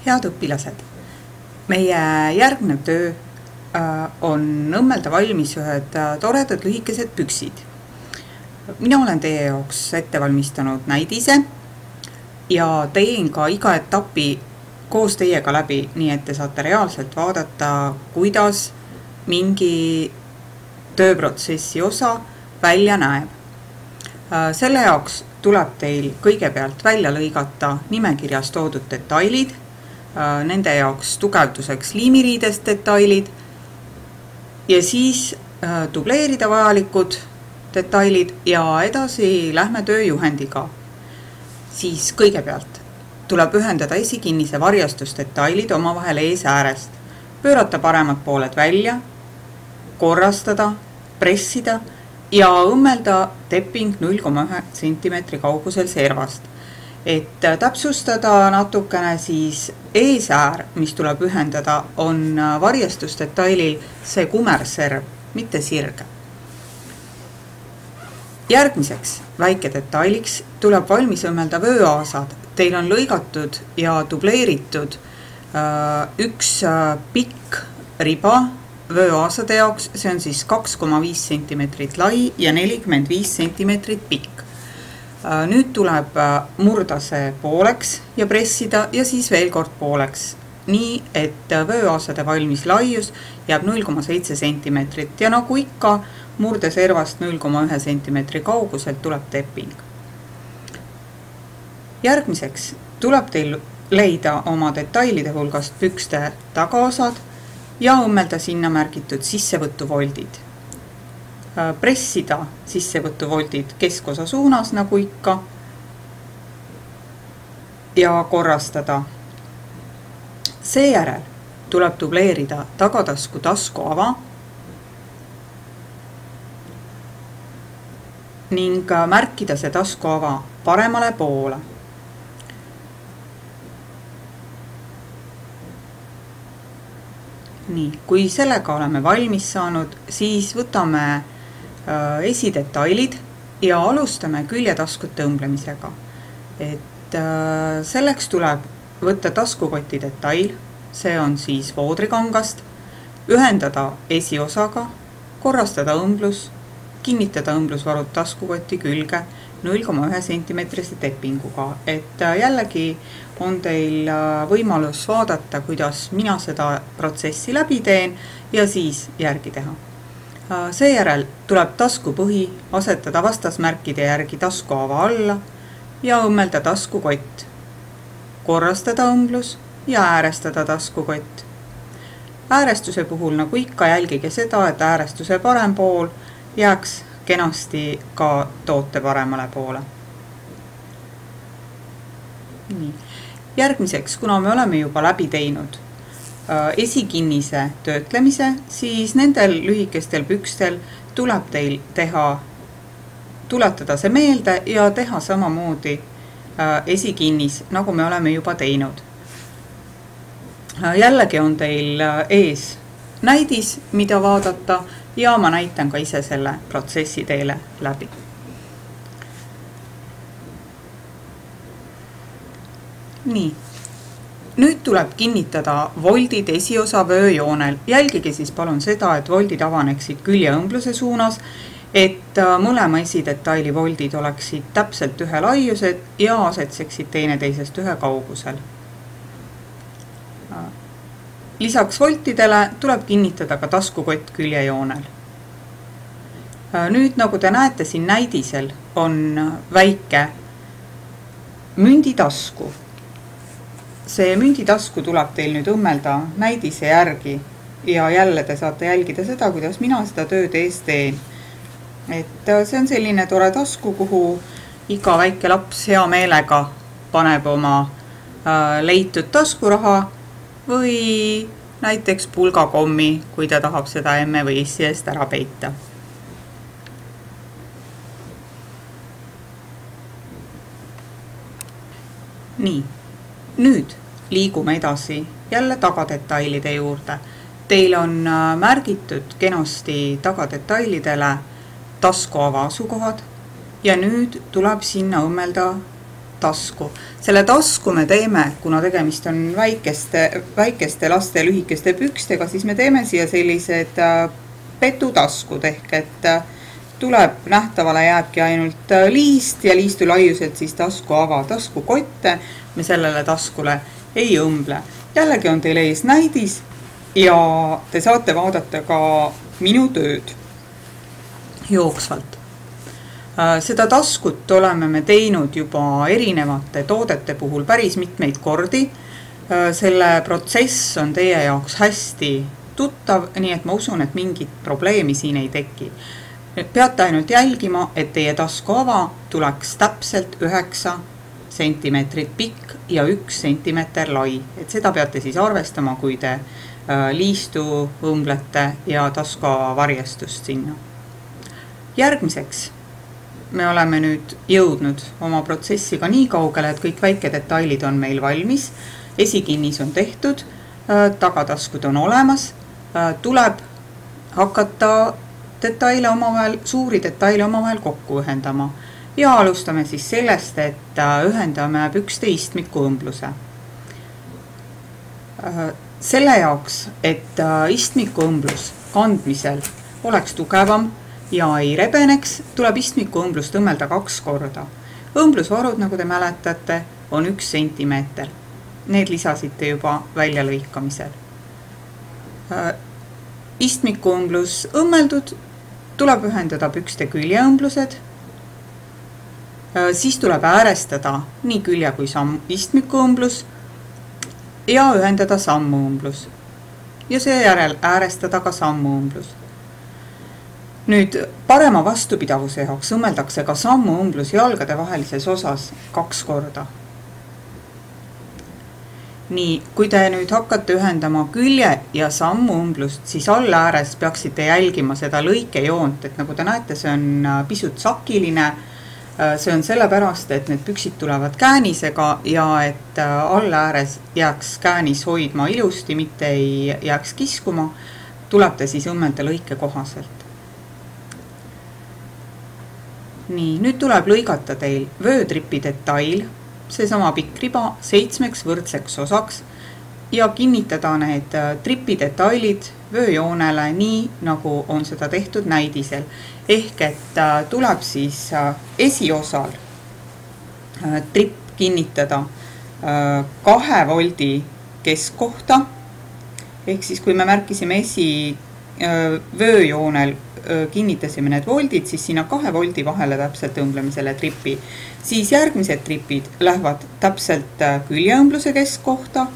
Head õpilased, meie järgnev töö on õmmelda valmis ühed toredad lühikesed püksid. Mina olen teie jaoks ette valmistanud näidise ja teen ka iga etapi koos teiega läbi, nii et te saate reaalselt vaadata, kuidas mingi tööprotsessi osa välja näeb. Selle jaoks tuleb teil kõigepealt välja lõigata nimekirjas toodud detailid, nende jaoks tugevduseks liimiriidest detailid ja siis dubleerida vajalikud detailid ja edasi lähme tööjuhendiga. Siis kõigepealt tuleb ühendada esikinnise varjastusdetailid omavahel eesäärest, pöörata paremad pooled välja, korrastada, pressida ja õmmelda tepping 0,1 cm kaugusel servast. Et täpsustada natukene, siis eesäär, mis tuleb ühendada, on varjastusdetailil see kumerserv, mitte sirge. Järgmiseks väikedetailiks tuleb valmis õmmelda vööaasad. Teil on lõigatud ja dubleeritud üks pikk riba vööaasade jaoks, see on siis 2,5 cm lai ja 45 cm pikk. Nüüd tuleb murda see pooleks ja pressida ja siis veel kord pooleks, nii et vööaasade valmis laius jääb 0,7 cm ja nagu ikka, murdeservast 0,1 cm kauguselt tuleb tepping. Järgmiseks tuleb teil leida oma detailide hulgast pükste tagaosad ja õmmelda sinna märgitud sissevõtuvoldid. Pressida sissevõtuvoldid keskosa suunas nagu ikka ja korrastada. Seejärel tuleb dubleerida tagatasku taskuava ning märkida see taskuava paremale poole. Nii, kui sellega oleme valmis saanud, siis võtame esidetailid ja alustame küljetaskute õmblemisega. Et selleks tuleb võtta taskukoti detail, see on siis voodrikangast, ühendada esiosaga, korrastada õmblus, kinnitada õmblusvarud taskukotti külge 0,1 cm teppinguga. Et jällegi on teil võimalus vaadata, kuidas mina seda protsessi läbi teen ja siis järgi teha. Seejärel tuleb taskupõhi asetada vastasmärkide järgi taskuava alla ja õmmelda taskukott, korrastada õmblus ja äärestada taskukott. Äärestuse puhul nagu ikka jälgige seda, et äärestuse parem pool jääks kenasti ka toote paremale poole. Nii. Järgmiseks, kuna me oleme juba läbi teinud esikinnise töötlemise, siis nendel lühikestel pükstel tuleb teil tuletada see meelde ja teha samamoodi esikinnis, nagu me oleme juba teinud. Jällegi on teil ees näidis, mida vaadata ja ma näitan ka ise selle protsessi teile läbi. Nii. Nüüd tuleb kinnitada voldid esiosa vööjoonel. Jälgige siis palun seda, et voldid avaneksid küljeõmbluse suunas, et mõlema esidetaili voldid oleksid täpselt ühe laiused ja asetseksid teineteisest ühe kaugusel. Lisaks voltidele tuleb kinnitada ka taskukott küljejoonel. Nüüd, nagu te näete siin näidisel, on väike münditasku. See münditasku tuleb teil nüüd õmmelda näidise järgi ja jälle te saate jälgida seda, kuidas mina seda tööd ees teen. Et see on selline tore tasku, kuhu iga väike laps hea meelega paneb oma leitud taskuraha või näiteks pulgakommi, kui ta tahab seda emme või issi eest ära peita. Nii. Nüüd liigume edasi jälle tagadetailide juurde. Teil on märgitud kenasti tagadetailidele taskuava asukohad ja nüüd tuleb sinna õmmelda tasku. Selle tasku me teeme, kuna tegemist on väikeste laste lühikeste pükstega, siis me teeme siia sellised petutaskud ehk et tuleb nähtavale jääbki ainult liist ja liistu laiuselt siis taskukotte me sellele taskule ei õmble. Jällegi on teil ees näidis ja te saate vaadata ka minu tööd jooksvalt. Seda taskut oleme me teinud juba erinevate toodete puhul päris mitmeid kordi. Selle protsess on teie jaoks hästi tuttav, nii et ma usun, et mingit probleemi siin ei teki. Peate ainult jälgima, et teie taskuava tuleks täpselt 9 sentimeetrit pikk ja 1 sentimeeter lai. Et seda peate siis arvestama, kui te liistu õmblete ja taskuava varjestust sinna. Järgmiseks me oleme nüüd jõudnud oma protsessiga nii kaugele, et kõik väikedetailid on meil valmis, esikinnis on tehtud, tagataskud on olemas, tuleb hakata suuri detaile omavahel kokku ühendama ja alustame siis sellest, et ühendame pükste istmiku õmbluse. Selle jaoks, et istmiku õmblus kandmisel oleks tugevam ja ei rebeneks, tuleb istmiku õmblust õmmelda 2 korda. Õmblusvarud, nagu te mäletate, on 1 sentimeeter. Need lisasite juba väljalõikamisel. Istmiku õmblus õmmeldud, tuleb ühendada pükste küljeõmblused, siis tuleb äärestada nii külje kui istmiku õmblus ja ühendada sammu õmblus. Ja seejärel äärestada ka sammu õmblus. Nüüd parema vastupidavuse jaoks õmmeldakse ka sammu õmblus jalgade vahelises osas 2 korda. Nii, kui te nüüd hakkate ühendama külje ja sammu õmblust, siis all ääres peaksite jälgima seda lõikejoont, et nagu te näete, see on pisut sakiline. See on sellepärast, et need püksid tulevad käänisega ja et all ääres jääks käänis hoidma ilusti, mitte ei jääks kiskuma, tuleb te siis õmmelda lõike kohaselt. Nii, nüüd tuleb lõigata teil vöötripi detail, seesama pikk riba 7 võrdseks osaks ja kinnitada need tripidetailid vööjoonele nii, nagu on seda tehtud näidisel. Ehk et tuleb siis esiosal tripp kinnitada 2 voldi keskkohta. Ehk siis, kui me märkisime vööjoonel kinnitasime need voldid, siis sinna 2 voldi vahele täpselt õmbleme selle tripi. Siis järgmised tripid lähevad täpselt küljeõmbluse keskkohta,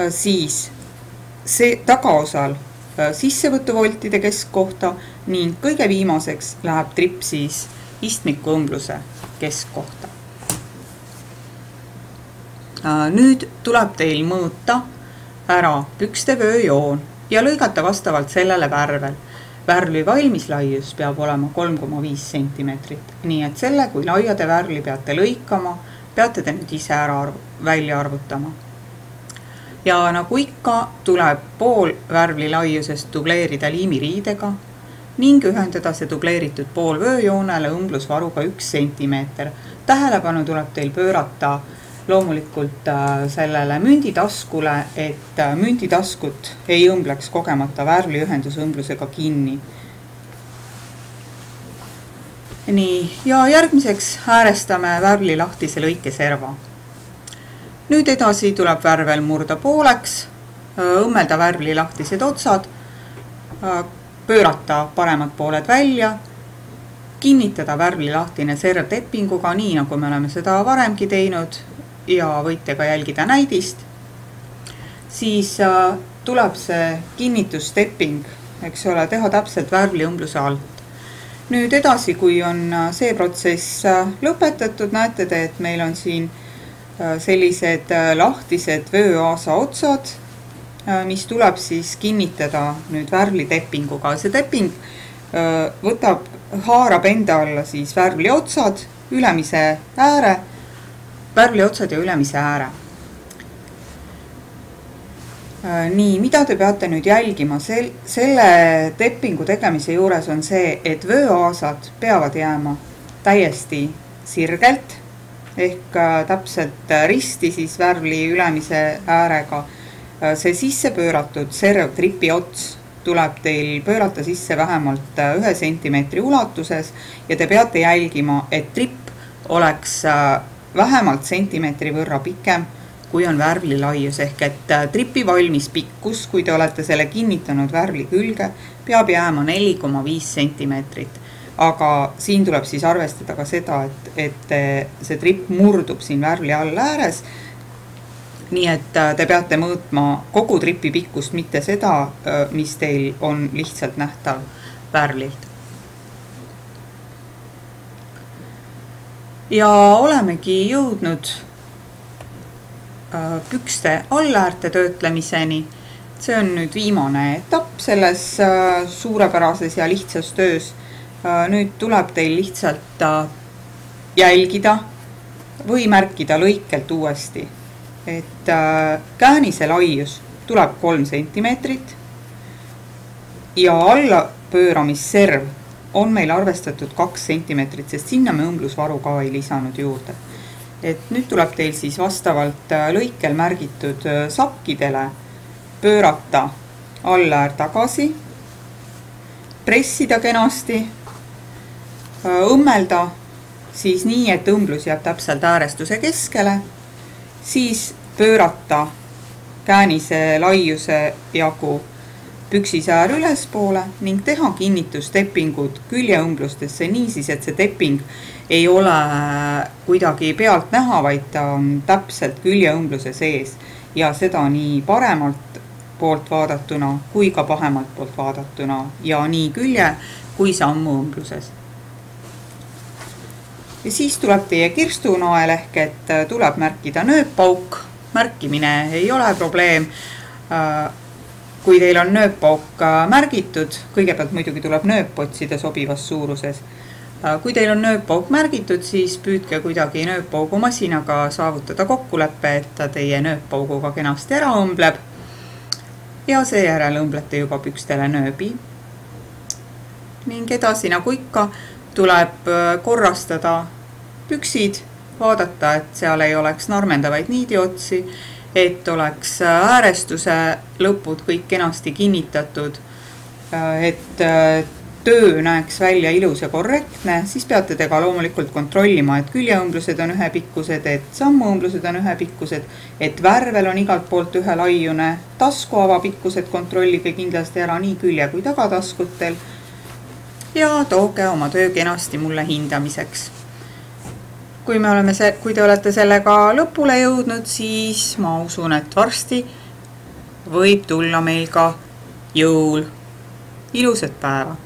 siis see tagaosal sissevõtuvoltide keskkohta ning kõige viimaseks läheb tripp siis istmiku õmbluse keskkohta. Nüüd tuleb teil mõõta ära pükste vööjoon ja lõigata vastavalt sellele värvel. Värvli valmislaius peab olema 3,5 sentimeetrit, nii et selle, kui laiade värvli peate lõikama, peate te nüüd ise välja arvutama. Ja nagu ikka, tuleb pool värvli laiusest dubleerida liimiriidega ning ühendada see dubleeritud pool vööjoonele õmblusvaruga 1 sentimeeter. Tähelepanu tuleb teil pöörata loomulikult sellele münditaskule, et münditaskut ei õmbleks kogemata värvliühendusõmblusega kinni. Nii, ja järgmiseks äärestame värvli lahtise lõikeserva. Nüüd edasi tuleb värvel murda pooleks, õmmelda värvli lahtised otsad, pöörata paremad pooled välja, kinnitada värvli lahtine serv teppinguga, nii nagu me oleme seda varemgi teinud, ja võite ka jälgida näidist, siis tuleb see kinnitustepping, eks ole, teha täpselt värvli õmbluse alt. Nüüd edasi, kui on see protsess lõpetatud, näete te, et meil on siin sellised lahtised vööaasa otsad, mis tuleb siis kinnitada nüüd värvli teppinguga. See tepping haarab enda alla siis värvli otsad, ülemise ääre, värvli otsad ja ülemise ääre. Nii, mida te peate nüüd jälgima? Selle teppingu tegemise juures on see, et vööaasad peavad jääma täiesti sirgelt, ehk täpselt risti siis värvli ülemise äärega. See sisse pööratud serv tripi ots tuleb teil pöörata sisse vähemalt 1 sentimeetri ulatuses ja te peate jälgima, et tripp oleks vähemalt sentimeetri võrra pikem, kui on värvli laius, ehk et tripi valmis pikkus, kui te olete selle kinnitanud värvli külge, peab jääma 4,5 sentimeetrit. Aga siin tuleb siis arvestada ka seda, et see tripp murdub siin värvli all ääres, nii et te peate mõõtma kogu tripi pikkust, mitte seda, mis teil on lihtsalt nähtav värvlilt. Ja olemegi jõudnud pükste alläärte töötlemiseni. See on nüüd viimane etapp selles suurepärases ja lihtsas töös. Nüüd tuleb teil lihtsalt jälgida või märkida lõikelt uuesti, et käänise laius tuleb 3 sentimeetrit ja alla pööramisserv on meil arvestatud 2 sentimeetrit, sest sinna me õmblusvaru ka ei lisanud juurde. Et nüüd tuleb teil siis vastavalt lõikel märgitud sakkidele pöörata alläär tagasi, pressida kenasti, õmmelda siis nii, et õmblus jääb täpselt äärestuse keskele, siis pöörata käänise laiuse jagu püksisäär ülespoole ning teha kinnitusteppingud küljeõmblustesse niisiis, et see tepping ei ole kuidagi pealt näha, vaid ta on täpselt küljeõmbluse sees ja seda nii paremalt poolt vaadatuna kui ka pahemalt poolt vaadatuna ja nii külje kui sammu õmbluses. Ja siis tuleb teie kirstunoel ehk et tuleb märkida nööppauk. Märkimine ei ole probleem. Kui teil on nööppauk märgitud, kõigepealt muidugi tuleb nööp otsida sobivas suuruses. Kui teil on nööppauk märgitud, siis püüdke kuidagi nööppaugu masinaga saavutada kokkuleppe, et ta teie nööppauguga kenasti ära õmbleb. Ja seejärel õmblete juba pükstele nööbi. Ning edasi, nagu ikka, tuleb korrastada püksid, vaadata, et seal ei oleks narmendavaid niidiotsi, et oleks äärestuse lõpud kõik kenasti kinnitatud, et töö näeks välja ilus ja korrektne, siis peate te ka loomulikult kontrollima, et küljeõmblused on ühepikkused, et sammuõmblused on ühepikkused, et värvel on igalt poolt ühelaiune, taskuavapikkused kontrollige kindlasti ära nii külje kui tagataskutel ja tooge oma töö kenasti mulle hindamiseks. Kui te olete sellega lõpule jõudnud, siis ma usun, et varsti võib tulla meil ka jõul. Ilusat päeva!